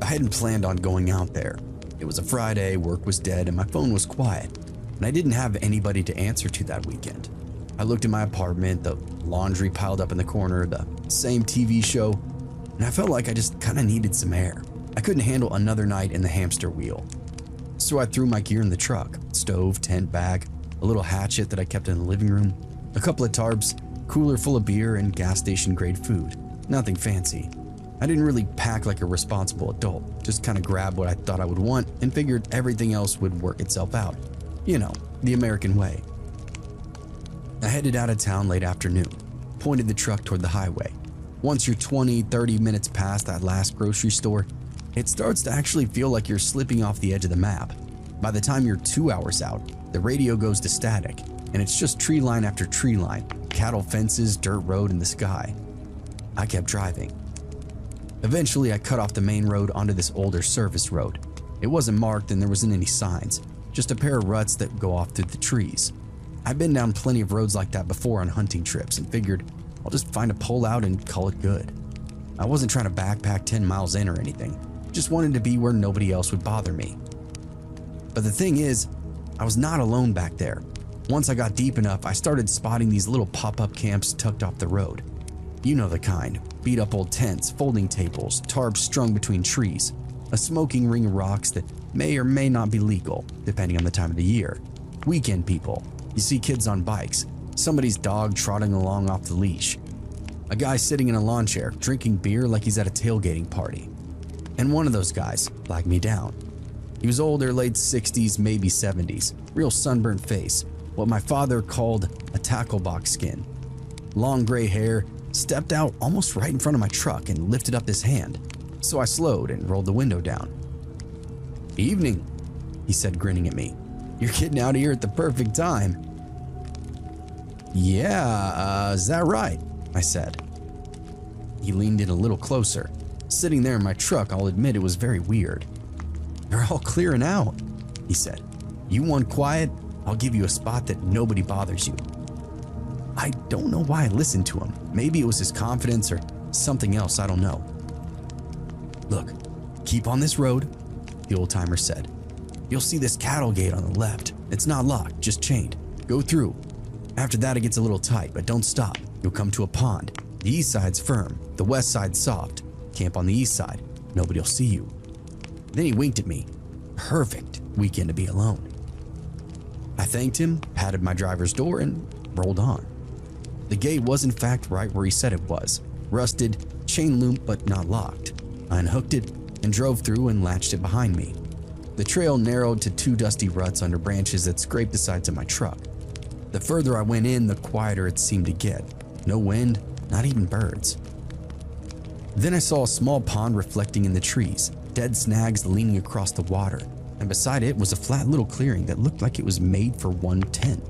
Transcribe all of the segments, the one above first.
I hadn't planned on going out there. It was a Friday, work was dead, and my phone was quiet, and I didn't have anybody to answer to that weekend. I looked at my apartment, the laundry piled up in the corner, the same TV show, and I felt like I just kind of needed some air. I couldn't handle another night in the hamster wheel. So I threw my gear in the truck: stove, tent bag, a little hatchet that I kept in the living room, a couple of tarps, cooler full of beer, and gas station grade food. Nothing fancy. I didn't really pack like a responsible adult, just kind of grabbed what I thought I would want and figured everything else would work itself out. You know, the American way. I headed out of town late afternoon, pointed the truck toward the highway. Once you're 20-30 minutes past that last grocery store, it starts to actually feel like you're slipping off the edge of the map. By the time you're 2 hours out, the radio goes to static, and it's just tree line after tree line, cattle fences, dirt road, and the sky. I kept driving. Eventually, I cut off the main road onto this older service road. It wasn't marked and there wasn't any signs, just a pair of ruts that go off through the trees. I've been down plenty of roads like that before on hunting trips and figured I'll just find a pullout and call it good. I wasn't trying to backpack 10 miles in or anything, just wanted to be where nobody else would bother me. But the thing is, I was not alone back there. Once I got deep enough, I started spotting these little pop-up camps tucked off the road. You know the kind: beat up old tents, folding tables, tarps strung between trees, a smoking ring of rocks that may or may not be legal, depending on the time of the year. Weekend people. You see kids on bikes, somebody's dog trotting along off the leash, a guy sitting in a lawn chair drinking beer like he's at a tailgating party. And one of those guys flagged me down. He was older, late 60s, maybe 70s, real sunburnt face, what my father called a tackle box skin. Long gray hair, stepped out almost right in front of my truck and lifted up his hand. So I slowed and rolled the window down. "Evening," he said, grinning at me. "You're getting out of here at the perfect time." "Yeah, is that right?" I said. He leaned in a little closer. Sitting there in my truck, I'll admit it was very weird. "They're all clearing out," he said. "You want quiet? I'll give you a spot that nobody bothers you." I don't know why I listened to him. Maybe it was his confidence or something else, I don't know. "Look, keep on this road," the old timer said. "You'll see this cattle gate on the left. It's not locked, just chained. Go through. After that it gets a little tight, but don't stop. You'll come to a pond. The east side's firm, the west side's soft. Camp on the east side. Nobody'll see you." Then he winked at me. Perfect weekend to be alone. I thanked him, patted my driver's door, and rolled on. The gate was in fact right where he said it was. Rusted, chain loop, but not locked. I unhooked it and drove through and latched it behind me. The trail narrowed to 2 dusty ruts under branches that scraped the sides of my truck. The further I went in, the quieter it seemed to get. No wind, not even birds. Then I saw a small pond reflecting in the trees, dead snags leaning across the water, and beside it was a flat little clearing that looked like it was made for one tent.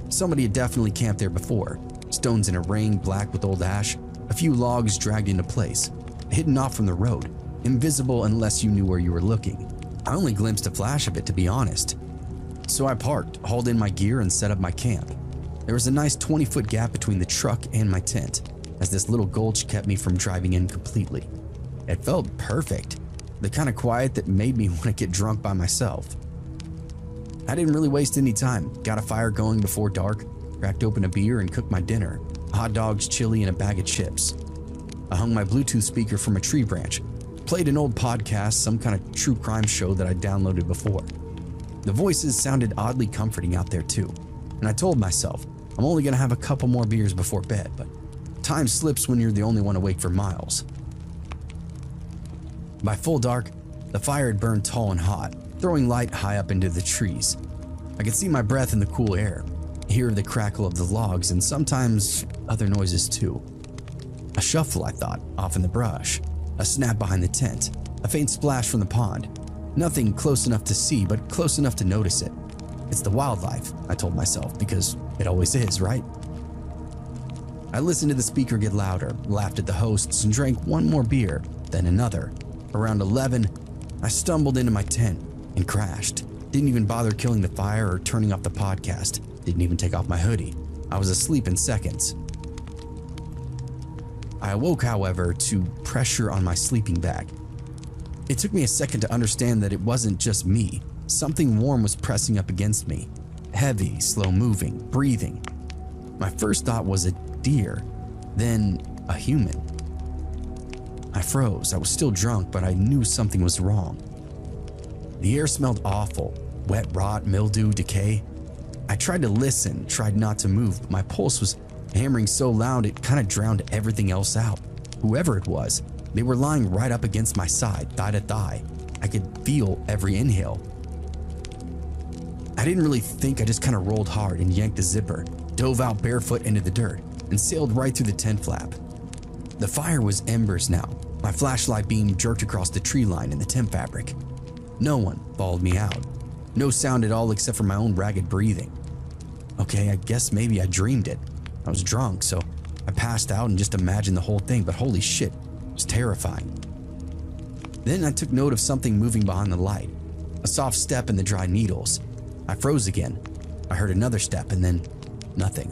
Somebody had definitely camped there before. Stones in a ring, black with old ash, a few logs dragged into place, hidden off from the road, invisible unless you knew where you were looking. I only glimpsed a flash of it, to be honest. So I parked, hauled in my gear, and set up my camp. There was a nice 20-foot gap between the truck and my tent, as this little gulch kept me from driving in completely. It felt perfect, the kind of quiet that made me want to get drunk by myself. I didn't really waste any time, got a fire going before dark, cracked open a beer and cooked my dinner, hot dogs, chili, and a bag of chips. I hung my Bluetooth speaker from a tree branch, played an old podcast, some kind of true crime show that I'd downloaded before. The voices sounded oddly comforting out there too, and I told myself I'm only going to have a couple more beers before bed, but time slips when you're the only one awake for miles. By full dark, the fire had burned tall and hot, throwing light high up into the trees. I could see my breath in the cool air, hear the crackle of the logs, and sometimes other noises too. A shuffle, I thought, off in the brush, a snap behind the tent, a faint splash from the pond. Nothing close enough to see, but close enough to notice it. It's the wildlife, I told myself, because it always is, right? I listened to the speaker get louder, laughed at the hosts, and drank one more beer, then another. Around 11, I stumbled into my tent and crashed. Didn't even bother killing the fire or turning off the podcast. Didn't even take off my hoodie. I was asleep in seconds. I awoke, however, to pressure on my sleeping bag. It took me a second to understand that it wasn't just me. Something warm was pressing up against me. Heavy, slow moving, breathing. My first thought was a deer, then a human. I froze. I was still drunk, but I knew something was wrong. The air smelled awful. Wet rot, mildew, decay. I tried to listen, tried not to move, but my pulse was hammering so loud it kind of drowned everything else out. Whoever it was, they were lying right up against my side, thigh to thigh. I could feel every inhale. I didn't really think, I just kind of rolled hard and yanked the zipper, dove out barefoot into the dirt, and sailed right through the tent flap. The fire was embers now. My flashlight beam jerked across the tree line and the tent fabric. No one followed me out. No sound at all except for my own ragged breathing. Okay, I guess maybe I dreamed it. I was drunk, so I passed out and just imagined the whole thing, but holy shit, it was terrifying. Then I took note of something moving behind the light, a soft step in the dry needles. I froze again. I heard another step and then nothing.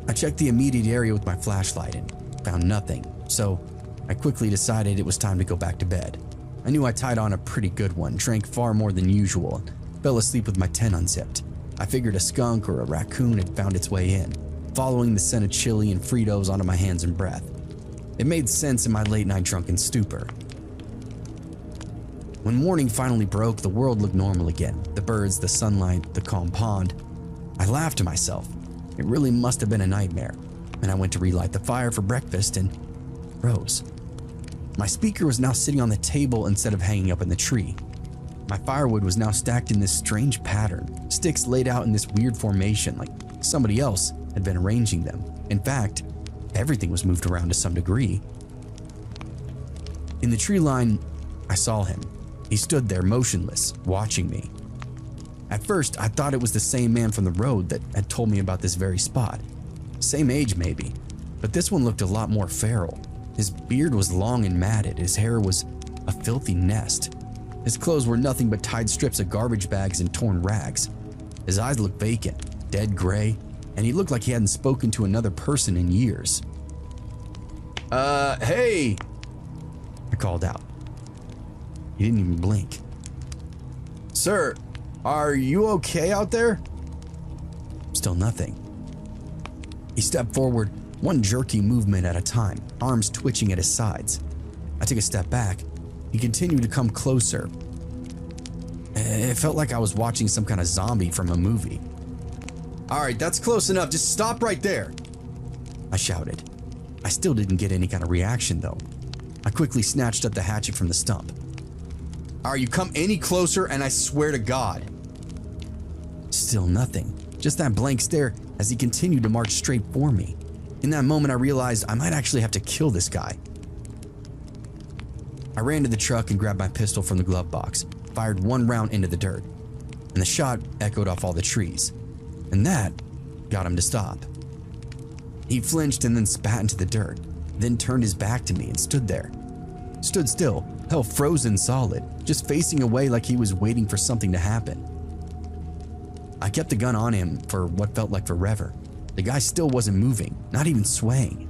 I checked the immediate area with my flashlight and found nothing, so I quickly decided it was time to go back to bed. I knew I tied on a pretty good one, drank far more than usual, and fell asleep with my tent unzipped. I figured a skunk or a raccoon had found its way in, following the scent of chili and Fritos onto my hands and breath. It made sense in my late night drunken stupor. When morning finally broke, the world looked normal again. The birds, the sunlight, the calm pond. I laughed to myself. It really must have been a nightmare. And I went to relight the fire for breakfast and froze. My speaker was now sitting on the table instead of hanging up in the tree. My firewood was now stacked in this strange pattern, sticks laid out in this weird formation like somebody else had been arranging them. In fact, everything was moved around to some degree. In the tree line, I saw him. He stood there motionless, watching me. At first, I thought it was the same man from the road that had told me about this very spot. Same age maybe, but this one looked a lot more feral. His beard was long and matted, his hair was a filthy nest. His clothes were nothing but tied strips of garbage bags and torn rags. His eyes looked vacant, dead gray, and he looked like he hadn't spoken to another person in years. Hey, I called out. He didn't even blink. Sir, are you okay out there? Still nothing. He stepped forward, one jerky movement at a time, arms twitching at his sides. I took a step back. He continued to come closer. It felt like I was watching some kind of zombie from a movie. All right, that's close enough. Just stop right there, I shouted. I still didn't get any kind of reaction though. I quickly snatched up the hatchet from the stump. All right, you come any closer and I swear to God. Still nothing, just that blank stare as he continued to march straight for me. In that moment, I realized I might actually have to kill this guy. I ran to the truck and grabbed my pistol from the glove box, fired one round into the dirt, and the shot echoed off all the trees. And that got him to stop. He flinched and then spat into the dirt, then turned his back to me and stood there. Stood still, held frozen solid, just facing away like he was waiting for something to happen. I kept the gun on him for what felt like forever. The guy still wasn't moving, not even swaying.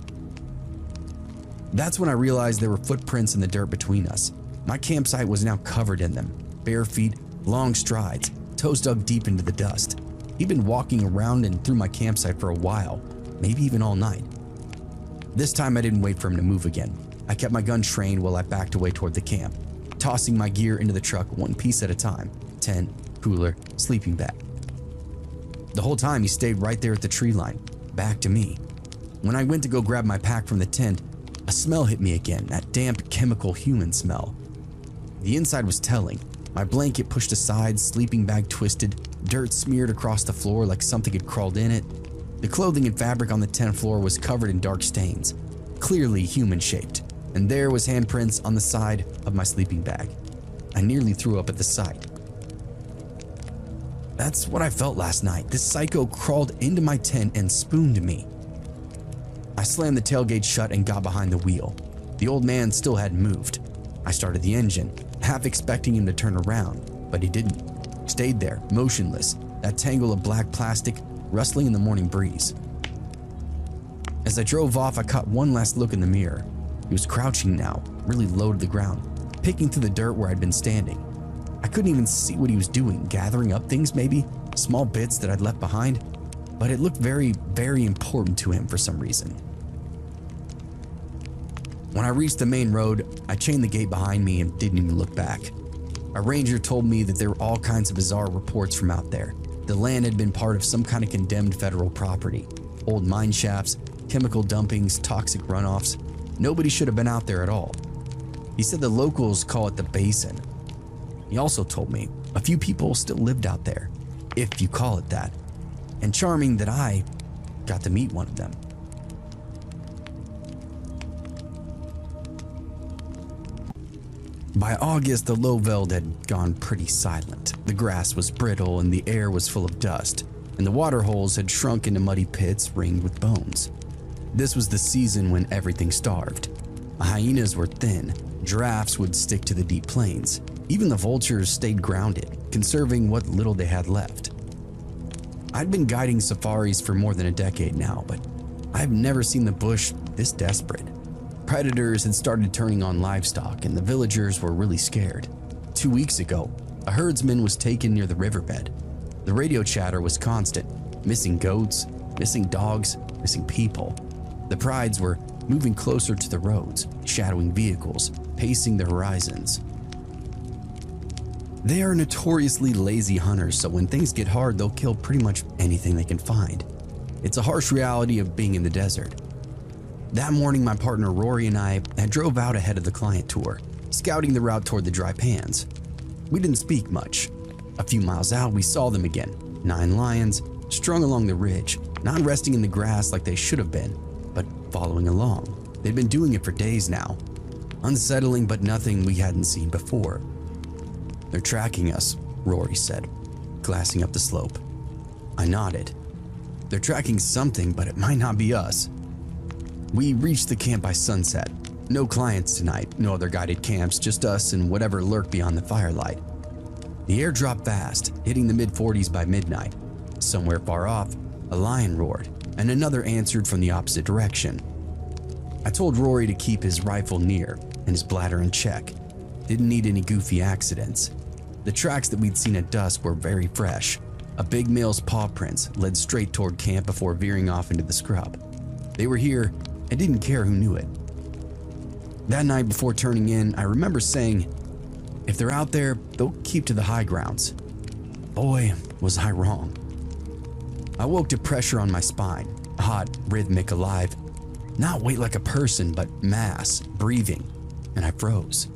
That's when I realized there were footprints in the dirt between us. My campsite was now covered in them. Bare feet, long strides, toes dug deep into the dust. He'd been walking around and through my campsite for a while, maybe even all night. This time I didn't wait for him to move again. I kept my gun trained while I backed away toward the camp, tossing my gear into the truck one piece at a time. Tent, cooler, sleeping bag. The whole time he stayed right there at the tree line, back to me. When I went to go grab my pack from the tent, a smell hit me again, that damp chemical human smell. The inside was telling. My blanket pushed aside, sleeping bag twisted, dirt smeared across the floor like something had crawled in it. The clothing and fabric on the tent floor was covered in dark stains, clearly human-shaped, and there was handprints on the side of my sleeping bag. I nearly threw up at the sight. That's what I felt last night. This psycho crawled into my tent and spooned me. I slammed the tailgate shut and got behind the wheel. The old man still hadn't moved. I started the engine, half expecting him to turn around, but he didn't. Stayed there, motionless, that tangle of black plastic rustling in the morning breeze. As I drove off, I caught one last look in the mirror. He was crouching now, really low to the ground, picking through the dirt where I'd been standing. I couldn't even see what he was doing, gathering up things maybe, small bits that I'd left behind, but it looked very, very important to him for some reason. When I reached the main road, I chained the gate behind me and didn't even look back. A ranger told me that there were all kinds of bizarre reports from out there. The land had been part of some kind of condemned federal property. Old mine shafts, chemical dumpings, toxic runoffs. Nobody should have been out there at all. He said the locals call it the basin. He also told me a few people still lived out there, if you call it that, and charming that I got to meet one of them. By August, the Lowveld had gone pretty silent. The grass was brittle and the air was full of dust, and the water holes had shrunk into muddy pits ringed with bones. This was the season when everything starved. Hyenas were thin, giraffes would stick to the deep plains. Even the vultures stayed grounded, conserving what little they had left. I'd been guiding safaris for more than a decade now, but I've never seen the bush this desperate. Predators had started turning on livestock and the villagers were really scared. 2 weeks ago, a herdsman was taken near the riverbed. The radio chatter was constant. Missing goats, missing dogs, missing people. The prides were moving closer to the roads, shadowing vehicles, pacing the horizons. They are notoriously lazy hunters, so when things get hard, they'll kill pretty much anything they can find. It's a harsh reality of being in the desert. That morning, my partner Rory and I had drove out ahead of the client tour, scouting the route toward the dry pans. We didn't speak much. A few miles out, we saw them again. 9 lions, strung along the ridge, not resting in the grass like they should have been, but following along. They'd been doing it for days now. Unsettling, but nothing we hadn't seen before. "They're tracking us," Rory said, glassing up the slope. I nodded. "They're tracking something, but it might not be us." We reached the camp by sunset. No clients tonight, no other guided camps, just us and whatever lurked beyond the firelight. The air dropped fast, hitting the mid-40s by midnight. Somewhere far off, a lion roared, and another answered from the opposite direction. I told Rory to keep his rifle near and his bladder in check. Didn't need any goofy accidents. The tracks that we'd seen at dusk were very fresh. A big male's paw prints led straight toward camp before veering off into the scrub. They were here and didn't care who knew it. That night before turning in, I remember saying, "If they're out there, they'll keep to the high grounds." Boy, was I wrong. I woke to pressure on my spine, hot, rhythmic, alive. Not weight like a person, but mass, breathing, and I froze.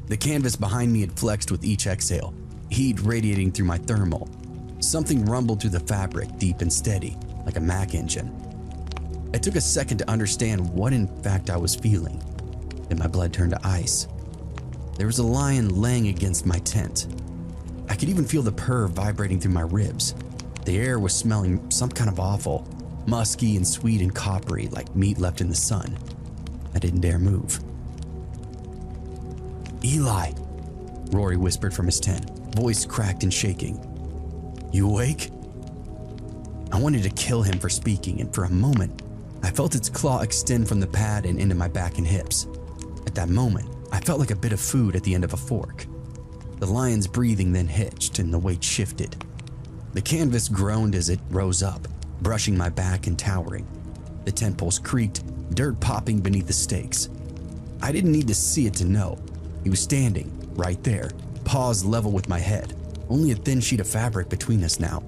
The canvas behind me had flexed with each exhale, heat radiating through my thermal. Something rumbled through the fabric, deep and steady, like a Mac engine. It took a second to understand what in fact I was feeling. Then my blood turned to ice. There was a lion laying against my tent. I could even feel the purr vibrating through my ribs. The air was smelling some kind of awful, musky and sweet and coppery, like meat left in the sun. I didn't dare move. "Eli," Rory whispered from his tent, voice cracked and shaking. "You awake?" I wanted to kill him for speaking, and for a moment, I felt its claw extend from the pad and into my back and hips. At that moment, I felt like a bit of food at the end of a fork. The lion's breathing then hitched and the weight shifted. The canvas groaned as it rose up, brushing my back and towering. The tent poles creaked, dirt popping beneath the stakes. I didn't need to see it to know. He was standing, right there, paws level with my head, only a thin sheet of fabric between us now.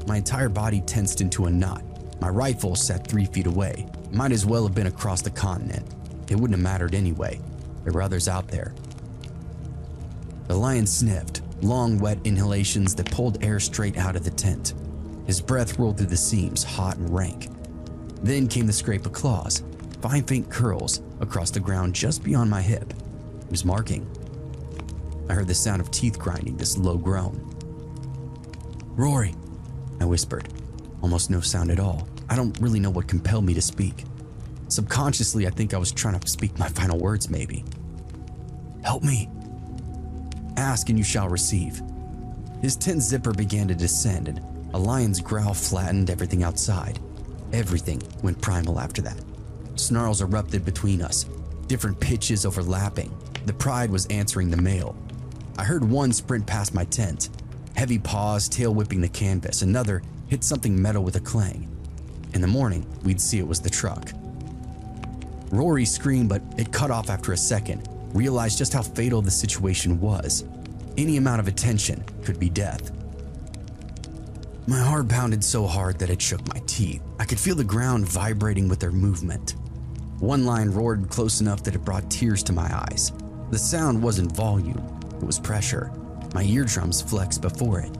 My entire body tensed into a knot. My rifle sat 3 feet away. Might as well have been across the continent. It wouldn't have mattered anyway. There were others out there. The lion sniffed, long wet inhalations that pulled air straight out of the tent. His breath rolled through the seams, hot and rank. Then came the scrape of claws, fine faint curls across the ground just beyond my hip. He was marking. I heard the sound of teeth grinding, this low groan. "Rory," I whispered. Almost no sound at all. I don't really know what compelled me to speak. Subconsciously, I think I was trying to speak my final words, maybe. "Help me. Ask and you shall receive." His tent zipper began to descend and a lion's growl flattened everything outside. Everything went primal after that. Snarls erupted between us. different pitches overlapping. The Pride was answering the male. I heard one sprint past my tent, heavy paws tail whipping the canvas. Another hit something metal with a clang. In the morning, we'd see it was the truck. Rory screamed, but it cut off after a second. Realized just how fatal the situation was. Any amount of attention could be death. My heart pounded so hard that it shook my teeth. I could feel the ground vibrating with their movement. One line roared close enough that it brought tears to my eyes. The sound wasn't volume, it was pressure. My eardrums flexed before it.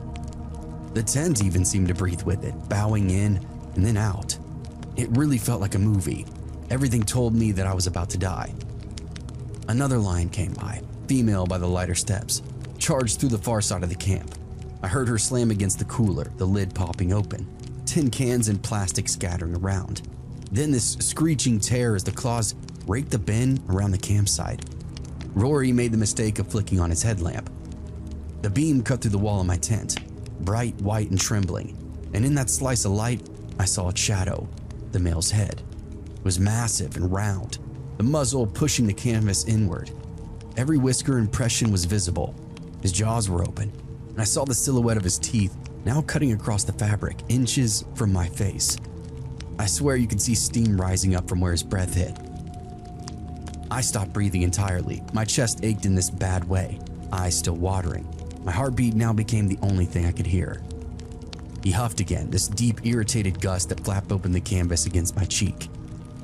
The tent even seemed to breathe with it, bowing in and then out. It really felt like a movie. Everything told me that I was about to die. Another line came by, female by the lighter steps, charged through the far side of the camp. I heard her slam against the cooler, the lid popping open, tin cans and plastic scattering around. Then this screeching tear as the claws raked the bin around the campsite. Rory made the mistake of flicking on his headlamp. The beam cut through the wall of my tent, bright white and trembling, and in that slice of light, I saw its shadow, the male's head. It was massive and round, the muzzle pushing the canvas inward. Every whisker impression was visible. His jaws were open, and I saw the silhouette of his teeth now cutting across the fabric, inches from my face. I swear you could see steam rising up from where his breath hit. I stopped breathing entirely. My chest ached in this bad way, eyes still watering. My heartbeat now became the only thing I could hear. He huffed again, this deep, irritated gust that flapped open the canvas against my cheek.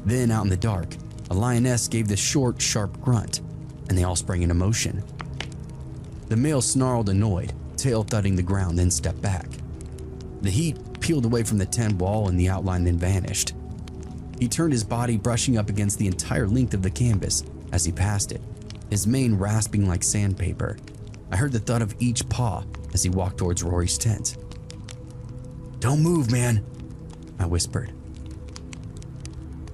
Then, out in the dark, a lioness gave this short, sharp grunt, and they all sprang into motion. The male snarled, annoyed, tail thudding the ground, then stepped back. The heat peeled away from the tent wall and the outline then vanished. He turned his body, brushing up against the entire length of the canvas as he passed it, his mane rasping like sandpaper. I heard the thud of each paw as he walked towards Rory's tent. "Don't move, man," I whispered.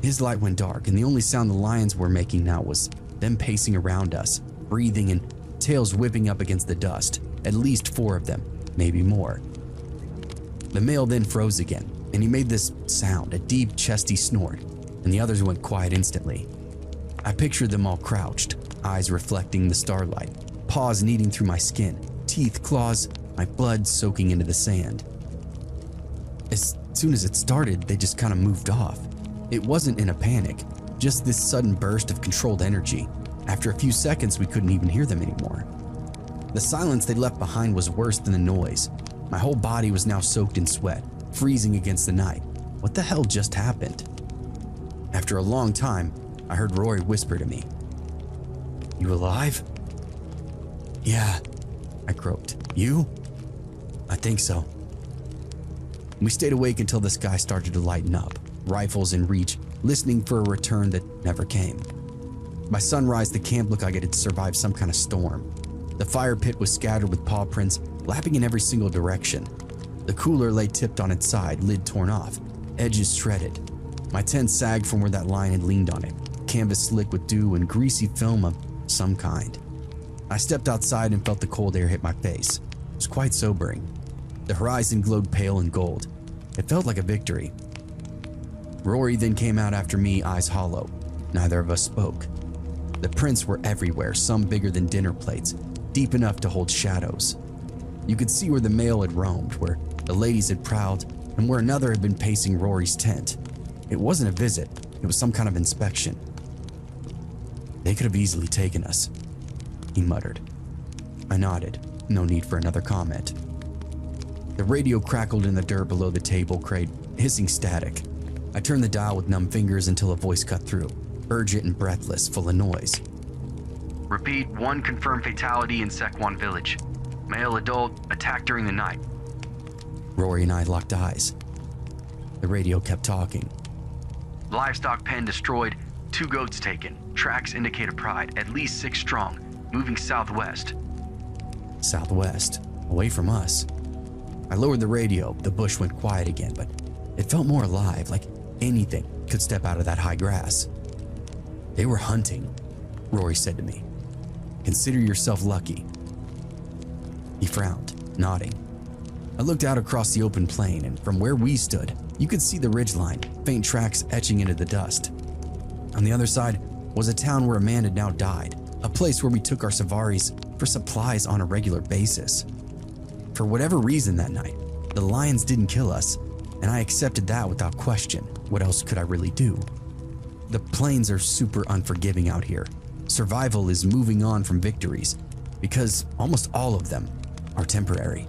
His light went dark, and the only sound the lions were making now was them pacing around us, breathing and tails whipping up against the dust, at least 4 of them, maybe more. The male then froze again, and he made this sound, a deep, chesty snort, and the others went quiet instantly. I pictured them all crouched, eyes reflecting the starlight, paws kneading through my skin, teeth, claws, my blood soaking into the sand. As soon as it started, they just kind of moved off. It wasn't in a panic, just this sudden burst of controlled energy. After a few seconds, we couldn't even hear them anymore. The silence they left behind was worse than the noise. My whole body was now soaked in sweat, freezing against the night. What the hell just happened? After a long time, I heard Rory whisper to me, "You alive?" "Yeah," I croaked. "You?" "I think so." We stayed awake until the sky started to lighten up, rifles in reach, listening for a return that never came. By sunrise, the camp looked like it had survived some kind of storm. The fire pit was scattered with paw prints, lapping in every single direction. The cooler lay tipped on its side, lid torn off, edges shredded. My tent sagged from where that lion had leaned on it, canvas slick with dew and greasy film of some kind. I stepped outside and felt the cold air hit my face. It was quite sobering. The horizon glowed pale and gold. It felt like a victory. Rory then came out after me, eyes hollow. Neither of us spoke. The prints were everywhere, some bigger than dinner plates, deep enough to hold shadows. You could see where the male had roamed, where the ladies had prowled, and where another had been pacing Rory's tent. It wasn't a visit, it was some kind of inspection. "They could have easily taken us," he muttered. I nodded, no need for another comment. The radio crackled in the dirt below the table, crate hissing static. I turned the dial with numb fingers until a voice cut through, urgent and breathless, full of noise. "Repeat, 1 confirmed fatality in Sekwan village. Male adult, attacked during the night." Rory and I locked eyes. The radio kept talking. "Livestock pen destroyed, 2 goats taken. Tracks indicate a Pride, at least 6 strong, moving southwest." Southwest, away from us. I lowered the radio. The bush went quiet again, but it felt more alive, like anything could step out of that high grass. "They were hunting," Rory said to me. "Consider yourself lucky." He frowned, nodding. I looked out across the open plain, and from where we stood, you could see the ridgeline, faint tracks etching into the dust. On the other side, was a town where a man had now died, a place where we took our safaris for supplies on a regular basis. For whatever reason that night, the lions didn't kill us, and I accepted that without question. What else could I really do? The plains are super unforgiving out here. Survival is moving on from victories because almost all of them are temporary.